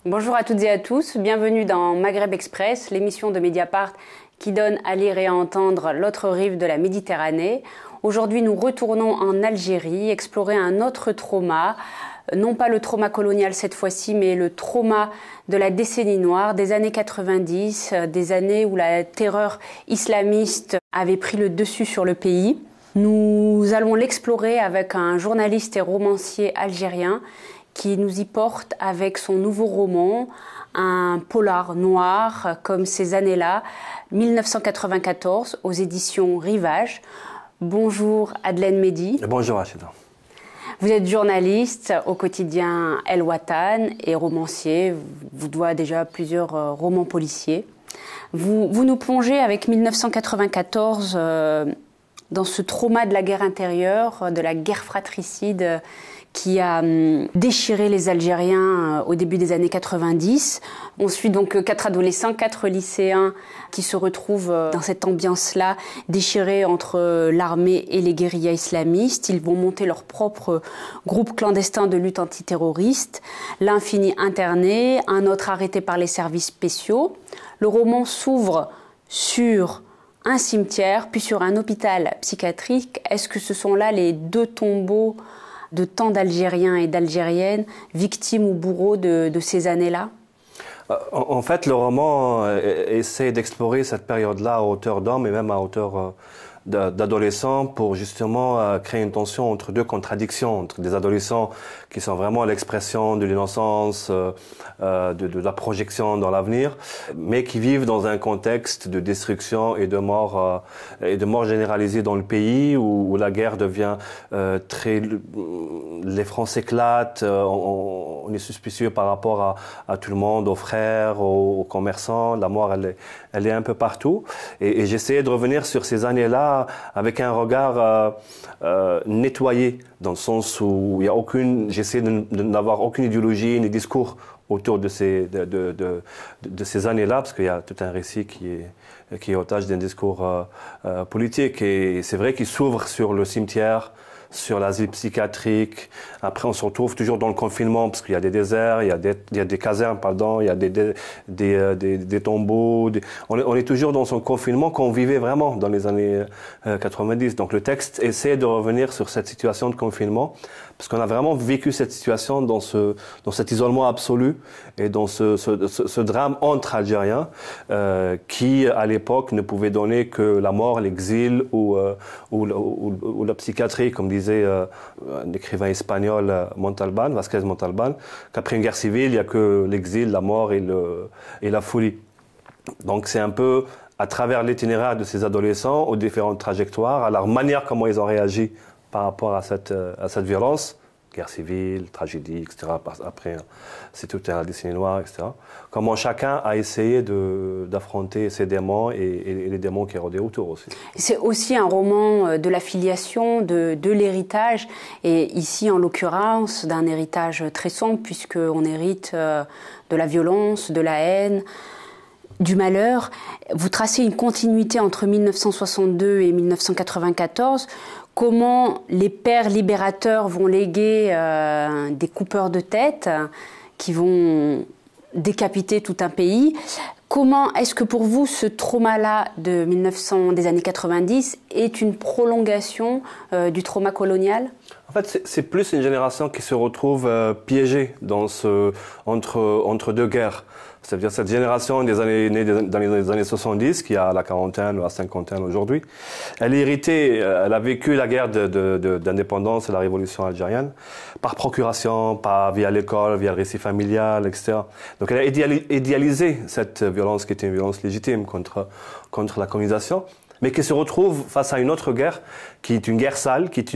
Bonjour à toutes et à tous, bienvenue dans Maghreb Express, l'émission de Mediapart qui donne à lire et à entendre l'autre rive de la Méditerranée. Aujourd'hui, nous retournons en Algérie, explorer un autre trauma, non pas le trauma colonial cette fois-ci, mais le trauma de la décennie noire, des années 90, des années où la terreur islamiste avait pris le dessus sur le pays. Nous allons l'explorer avec un journaliste et romancier algérien qui nous y porte avec son nouveau roman, un polar noir comme ces années-là, 1994, aux éditions Rivage. Bonjour Adlène Mehdi. Bonjour Rachida. Vous êtes journaliste au quotidien El Watan et romancier. Vous doit déjà plusieurs romans policiers. Vous nous plongez avec 1994 dans ce trauma de la guerre intérieure, de la guerre fratricide qui a déchiré les Algériens au début des années 90. On suit donc 4 adolescents, 4 lycéens qui se retrouvent dans cette ambiance-là, déchirés entre l'armée et les guérillas islamistes. Ils vont monter leur propre groupe clandestin de lutte antiterroriste. L'un finit interné, un autre arrêté par les services spéciaux. Le roman s'ouvre sur un cimetière, puis sur un hôpital psychiatrique. Est-ce que ce sont là les deux tombeaux de tant d'Algériens et d'Algériennes, victimes ou bourreaux de ces années-là? En fait, le roman essaie d'explorer cette période-là à hauteur d'homme et même à hauteur d'adolescents pour justement créer une tension entre deux contradictions, entre des adolescents qui sont vraiment l'expression de l'innocence, de la projection dans l'avenir, mais qui vivent dans un contexte de destruction et de mort généralisée dans le pays où la guerre devient les fronts s'éclatent, on est suspicieux par rapport à tout le monde, aux frères, aux commerçants, la mort elle est un peu partout et j'essayais de revenir sur ces années-là avec un regard nettoyé, dans le sens où il y a j'essaie de n'avoir aucune idéologie ni discours autour de ces années-là, parce qu'il y a tout un récit qui est otage d'un discours politique. Et c'est vrai qu'il s'ouvre sur le cimetière, sur l'asile psychiatrique. Après, on se retrouve toujours dans le confinement parce qu'il y a des déserts, il y a des casernes, pardon, il y a des tombeaux. On est toujours dans ce confinement qu'on vivait vraiment dans les années 90. Donc le texte essaie de revenir sur cette situation de confinement parce qu'on a vraiment vécu cette situation dans cet isolement absolu et dans ce drame entre Algériens qui, à l'époque, ne pouvait donner que la mort, l'exil ou la psychiatrie, comme disait un écrivain espagnol, Vasquez Montalbán, qu'après une guerre civile, il n'y a que l'exil, la mort et la folie. Donc c'est un peu à travers l'itinéraire de ces adolescents, aux différentes trajectoires, à leur manière comment ils ont réagi par rapport à cette violence, guerre civile, tragédie, etc. Après, c'est toute la décennie noire, etc. Comment chacun a essayé d'affronter ses démons et les démons qui rôdaient autour aussi. C'est aussi un roman de la filiation, de l'héritage, et ici en l'occurrence d'un héritage très sombre puisqu'on hérite de la violence, de la haine, du malheur. Vous tracez une continuité entre 1962 et 1994. Comment les pères libérateurs vont léguer des coupeurs de tête qui vont décapiter tout un pays. Comment est-ce que pour vous ce trauma-là des années 90 est une prolongation du trauma colonial ? En fait, c'est plus une génération qui se retrouve piégée entre deux guerres. C'est-à-dire cette génération née dans les années 70, qui a la quarantaine ou la cinquantaine aujourd'hui, elle a vécu la guerre d'indépendance et la révolution algérienne par procuration, via l'école, via le récit familial, etc. Donc elle a idéalisé cette violence qui était une violence légitime contre la colonisation, mais qui se retrouve face à une autre guerre, qui est une guerre sale, qui est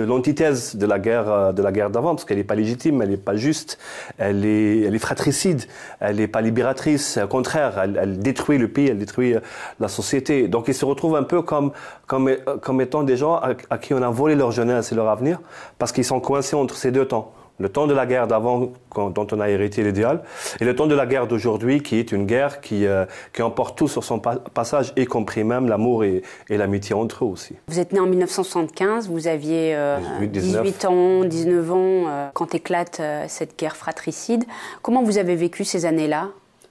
l'antithèse de la guerre d'avant, parce qu'elle n'est pas légitime, elle n'est pas juste, elle est fratricide, elle n'est pas libératrice, au contraire, elle détruit le pays, elle détruit la société. Donc ils se retrouvent un peu comme étant des gens à qui on a volé leur jeunesse et leur avenir, parce qu'ils sont coincés entre ces deux temps. Le temps de la guerre d'avant, dont on a hérité l'idéal, et le temps de la guerre d'aujourd'hui, qui est une guerre qui emporte tout sur son passage, y compris même l'amour et l'amitié entre eux aussi. Vous êtes né en 1975, vous aviez 18 ans, 19 ans, quand éclate cette guerre fratricide. Comment vous avez vécu ces années-là,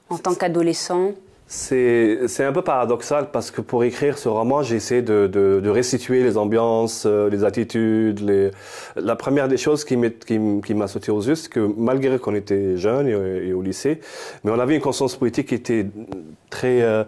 en tant qu'adolescent ? C'est un peu paradoxal parce que pour écrire ce roman, j'ai essayé de restituer les ambiances, les attitudes. La première des choses qui m'a sauté aux yeux, c'est que malgré qu'on était jeunes et au lycée, mais on avait une conscience politique qui était très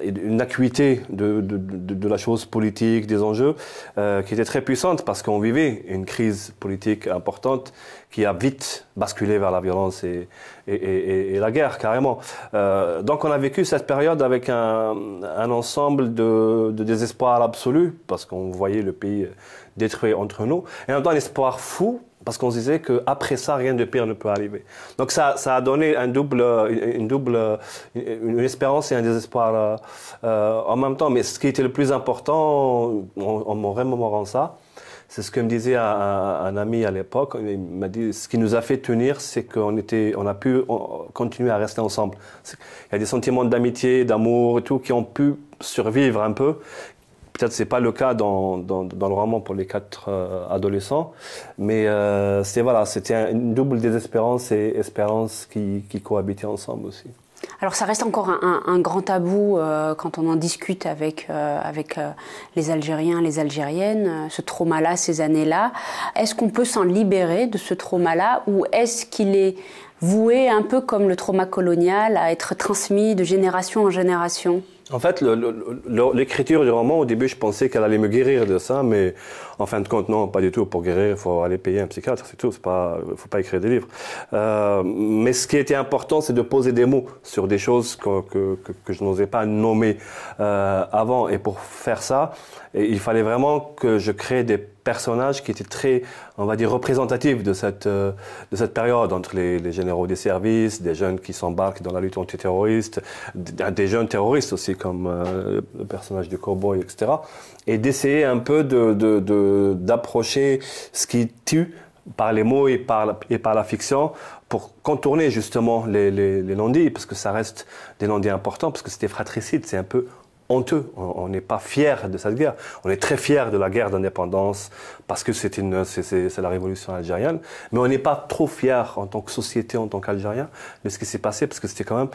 une acuité de la chose politique, des enjeux, qui était très puissante parce qu'on vivait une crise politique importante qui a vite basculé vers la violence et la guerre, carrément. Donc on a vécu cette période avec un ensemble de désespoir absolu, parce qu'on voyait le pays détruit entre nous, et en même temps un espoir fou, parce qu'on se disait qu'après ça, rien de pire ne peut arriver. Donc ça a donné une espérance et un désespoir en même temps. Mais ce qui était le plus important, en me remémorant ça, c'est ce que me disait un ami à l'époque. Il m'a dit, ce qui nous a fait tenir, c'est qu'on a pu continuer à rester ensemble. Il y a des sentiments d'amitié, d'amour et tout qui ont pu survivre un peu. Peut-être c'est pas le cas dans le roman pour les 4 adolescents, mais c'était une double désespérance et espérance qui cohabitaient ensemble aussi. Alors ça reste encore un grand tabou quand on en discute avec les Algériens, les Algériennes, ce trauma-là, ces années-là. Est-ce qu'on peut s'en libérer de ce trauma-là ou est-ce qu'il est voué un peu comme le trauma colonial à être transmis de génération en génération ? En fait, l'écriture du roman, au début, je pensais qu'elle allait me guérir de ça, mais en fin de compte, non, pas du tout. Pour guérir, il faut aller payer un psychiatre, c'est tout. Faut pas écrire des livres. Mais ce qui était important, c'est de poser des mots sur des choses que je n'osais pas nommer avant. Et pour faire ça, il fallait vraiment que je crée des personnages qui étaient très, on va dire, représentatifs de cette période, entre les généraux des services, des jeunes qui s'embarquent dans la lutte antiterroriste, des jeunes terroristes aussi, comme le personnage du cowboy, etc. Et d'essayer un peu d'approcher ce qui tue par les mots et par la fiction pour contourner justement les non-dits, parce que ça reste des non-dits importants, parce que c'était fratricide, c'est un peu honteux. On n'est pas fiers de cette guerre. On est très fiers de la guerre d'indépendance parce que c'est la révolution algérienne, mais on n'est pas trop fiers en tant que société, en tant qu'Algériens, de ce qui s'est passé, parce que c'était quand même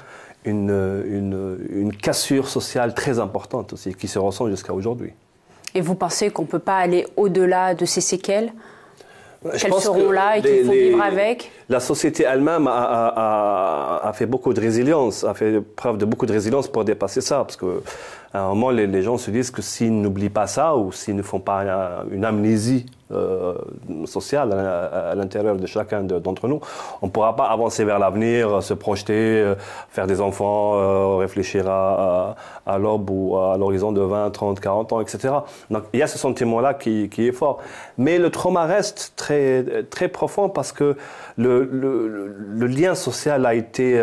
une cassure sociale très importante aussi, qui se ressent jusqu'à aujourd'hui. Et vous pensez qu'on ne peut pas aller au-delà de ces séquelles ? Qu'elles seront là et qu'il faut vivre avec ? La société elle-même a fait beaucoup de résilience, a fait preuve de beaucoup de résilience pour dépasser ça, parce que à un moment, les gens se disent que s'ils n'oublient pas ça, ou s'ils ne font pas une amnésie sociale à l'intérieur de chacun d'entre nous, on ne pourra pas avancer vers l'avenir, se projeter, faire des enfants, réfléchir à l'aube ou à l'horizon de 20, 30, 40 ans, etc. Donc il y a ce sentiment-là qui est fort. Mais le trauma reste très, très profond parce que le lien social a été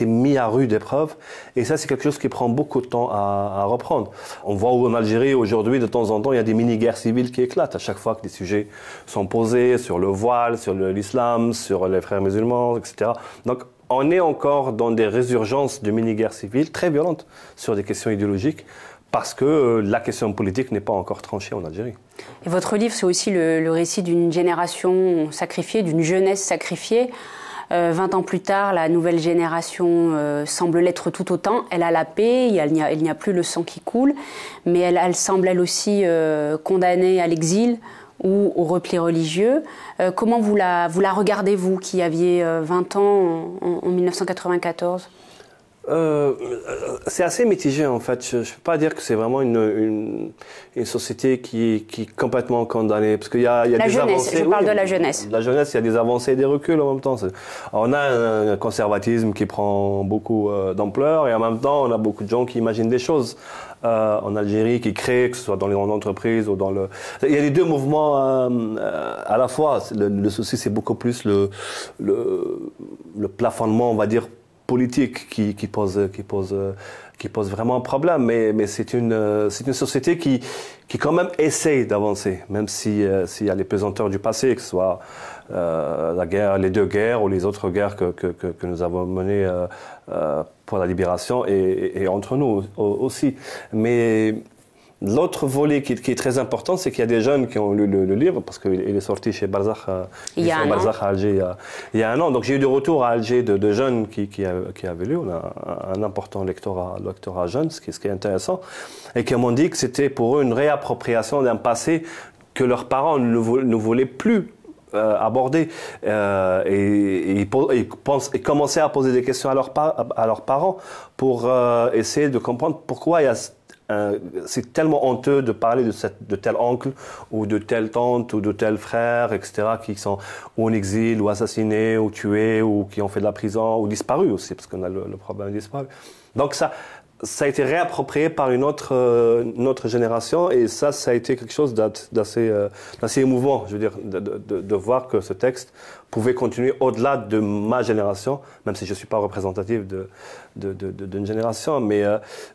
mis à rude épreuve, et ça c'est quelque chose qui prend beaucoup de temps à reprendre. On voit en Algérie aujourd'hui, de temps en temps, il y a des mini-guerres civiles qui éclatent à chaque fois que des sujets sont posés sur le voile, sur l'islam, sur les frères musulmans, etc. Donc on est encore dans des résurgences de mini-guerres civiles très violentes sur des questions idéologiques, parce que la question politique n'est pas encore tranchée en Algérie. Et votre livre, c'est aussi le récit d'une génération sacrifiée, d'une jeunesse sacrifiée. 20 ans plus tard, la nouvelle génération semble l'être tout autant. Elle a la paix, il n'y a plus le sang qui coule, mais elle semble elle aussi condamnée à l'exil ou au repli religieux. Comment vous la regardez, vous, qui aviez 20 ans en 1994 ? C'est assez mitigé en fait. Je ne peux pas dire que c'est vraiment une société qui est complètement condamnée, parce qu'il y a la des jeunesse, avancées. je parle de la jeunesse. La jeunesse, il y a des avancées et des reculs en même temps. On a un conservatisme qui prend beaucoup d'ampleur, et en même temps on a beaucoup de gens qui imaginent des choses en Algérie, qui créent, que ce soit dans les grandes entreprises ou il y a les deux mouvements à la fois. Le souci, c'est beaucoup plus le plafonnement, on va dire, politique qui pose vraiment un problème, mais c'est une société qui quand même essaye d'avancer, même s'il y a les pesanteurs du passé, que ce soit les deux guerres ou les autres guerres que nous avons menées pour la libération et entre nous aussi. Mais l'autre volet qui est très important, c'est qu'il y a des jeunes qui ont lu le livre, parce qu'il est sorti chez Barzakh, à Alger il y a un an. Donc j'ai eu des retours à Alger de jeunes qui avaient lu. On a un important lectorat jeune, ce qui est intéressant, et qui m'ont dit que c'était pour eux une réappropriation d'un passé que leurs parents ne voulaient plus aborder, et commencer à poser des questions à leurs parents pour essayer de comprendre pourquoi c'est tellement honteux de parler de tel oncle ou de telle tante ou de tel frère, etc., qui sont ou en exil ou assassinés ou tués ou qui ont fait de la prison ou disparus aussi, parce qu'on a le problème disparu. Donc ça a été réapproprié par une autre génération, et ça a été quelque chose d'assez émouvant, je veux dire, de voir que ce texte pouvait continuer au-delà de ma génération, même si je ne suis pas représentatif d'une génération, mais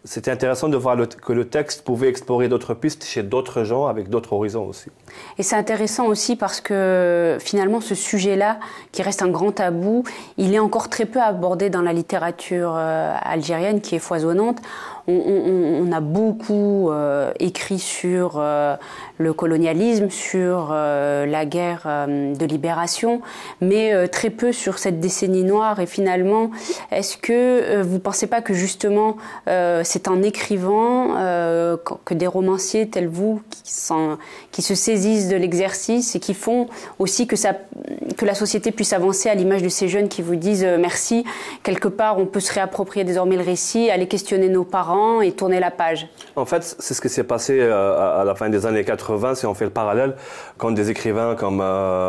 c'était intéressant de voir que le texte pouvait explorer d'autres pistes chez d'autres gens, avec d'autres horizons aussi. Et c'est intéressant aussi parce que finalement ce sujet-là, qui reste un grand tabou, il est encore très peu abordé dans la littérature algérienne, qui est foisonnante. On a beaucoup écrit sur le colonialisme, sur la guerre de libération, mais très peu sur cette décennie noire. Et finalement, est-ce que vous ne pensez pas que justement c'est en écrivant que des romanciers tels vous qui se saisissent de l'exercice et qui font aussi que la société puisse avancer, à l'image de ces jeunes qui vous disent merci, quelque part on peut se réapproprier désormais le récit, aller questionner nos parents et tourner la page? En fait, c'est ce qui s'est passé à la fin des années 80, si on fait le parallèle, quand des écrivains comme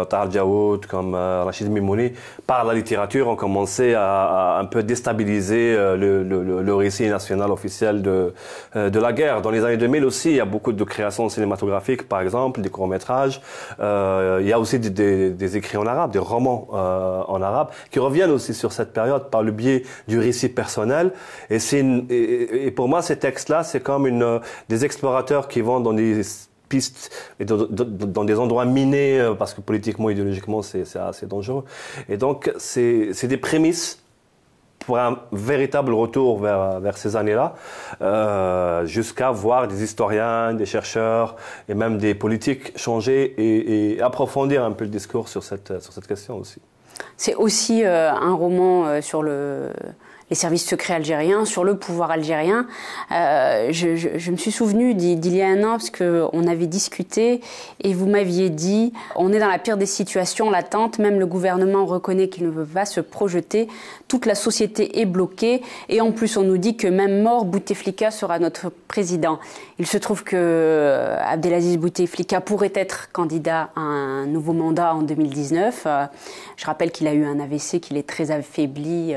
Tahar Djaoud, comme Rachid Mimouni, par la littérature, ont commencé à un peu déstabiliser le récit national officiel de la guerre. Dans les années 2000 aussi, il y a beaucoup de créations cinématographiques, par exemple, des courts-métrages. Il y a aussi des écrits en arabe, des romans en arabe, qui reviennent aussi sur cette période par le biais du récit personnel. Et pour moi, ces textes-là, c'est comme des explorateurs qui vont dans des pistes et dans des endroits minés, parce que politiquement, idéologiquement, c'est assez dangereux. Et donc, c'est des prémices pour un véritable retour vers ces années-là, jusqu'à voir des historiens, des chercheurs et même des politiques changer et approfondir un peu le discours sur cette question aussi. C'est aussi un roman sur les services secrets algériens, sur le pouvoir algérien. Je me suis souvenue d'il y a un an, parce qu'on avait discuté et vous m'aviez dit « On est dans la pire des situations, l'attente, même le gouvernement reconnaît qu'il ne veut pas se projeter, toute la société est bloquée et en plus on nous dit que même mort, Bouteflika sera notre président ». Il se trouve que Abdelaziz Bouteflika pourrait être candidat à un nouveau mandat en 2019. Je rappelle qu'il a eu un AVC, qu'il est très affaibli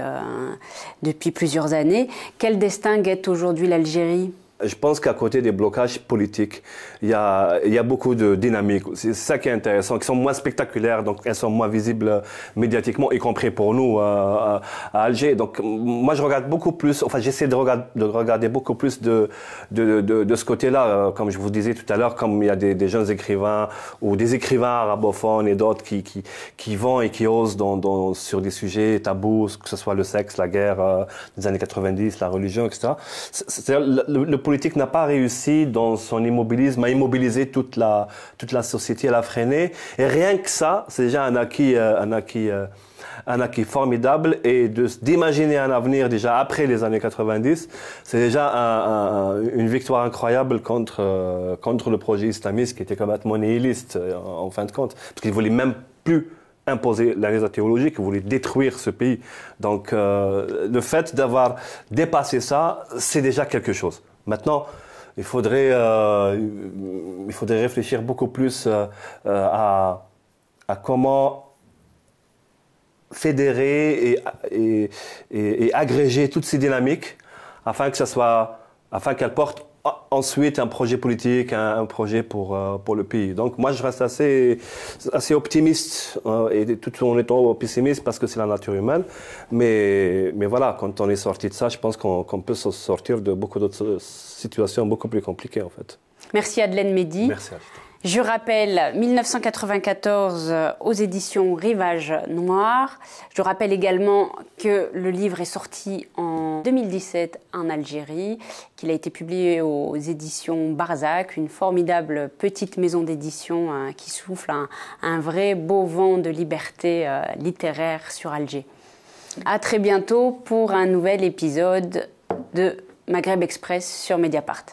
depuis plusieurs années. Quel destin guette aujourd'hui l'Algérie ? Je pense qu'à côté des blocages politiques, il y a beaucoup de dynamique. C'est ça qui est intéressant, qui sont moins spectaculaires, donc elles sont moins visibles médiatiquement, y compris pour nous à Alger. Donc moi je regarde beaucoup plus, enfin j'essaie de regarder beaucoup plus de ce côté-là, comme je vous disais tout à l'heure, comme il y a des jeunes écrivains ou des écrivains arabophones et d'autres qui vont et qui osent sur des sujets tabous, que ce soit le sexe, la guerre des années 90, la religion, etc. C'est-à-dire le politique n'a pas réussi dans son immobilisme à immobiliser toute la société, à la freiner. Et rien que ça, c'est déjà un acquis formidable. Et d'imaginer un avenir déjà après les années 90, c'est déjà une victoire incroyable contre le projet islamiste qui était complètement nihiliste en fin de compte, parce qu'il voulait même plus imposer la raison théologique, il voulait détruire ce pays. Donc le fait d'avoir dépassé ça, c'est déjà quelque chose. Maintenant, il faudrait réfléchir beaucoup plus à comment fédérer et agréger toutes ces dynamiques afin qu'elles portent ensuite un projet politique, un projet pour le pays. Donc moi je reste assez optimiste et tout en étant pessimiste parce que c'est la nature humaine. Mais voilà, quand on est sorti de ça, je pense qu'on peut sortir de beaucoup d'autres situations beaucoup plus compliquées en fait. Merci Adelaine Mehdi. Merci Alita. Je rappelle 1994 aux éditions Rivage Noir. Je rappelle également que le livre est sorti en 2017 en Algérie, qu'il a été publié aux éditions Barzac, une formidable petite maison d'édition qui souffle un vrai beau vent de liberté littéraire sur Alger. À très bientôt pour un nouvel épisode de Maghreb Express sur Mediapart.